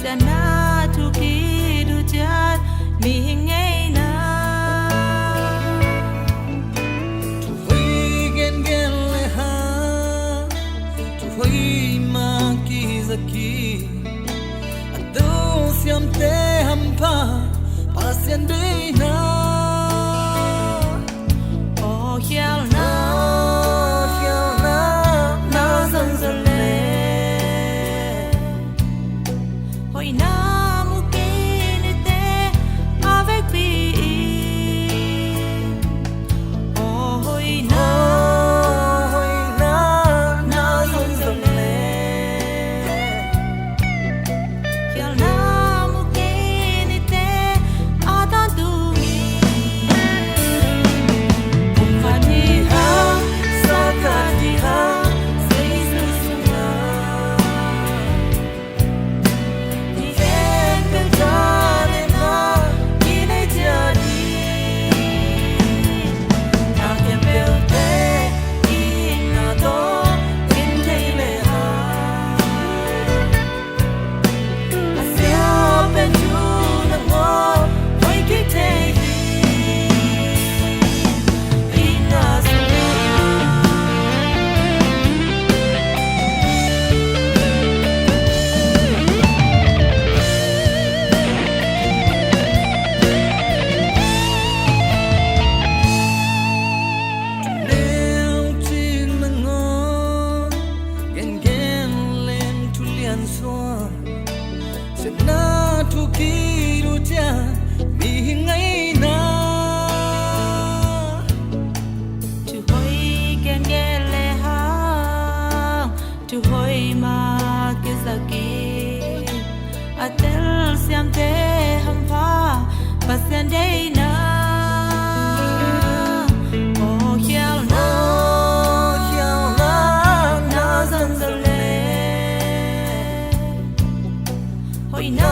Sana tu kidu jat mi ngay na Tu hui gen gen le ha tu hui ma ki zaki ado siam te hampa pasien de na Oh hial na na zan zan le Hoi na mu kini te avec bi Oh hoi na na zan zan le Hial na mu kini te adan tu mi Umfani ha sakati ha sei susuna Ni en jane na kine jadi Na ke pelte ina to in le ha Asia penju na mo hoi ki te ina suna Nêu tin mà ngon gen gen lên tu lian xóa sẽ na tu ki du cha mi ngay na Tu hoi gen gen le ha Tu hoi ma ke zaki Atel siam te ham pa Pasien day na Oh hial na na zan zan le Hoi na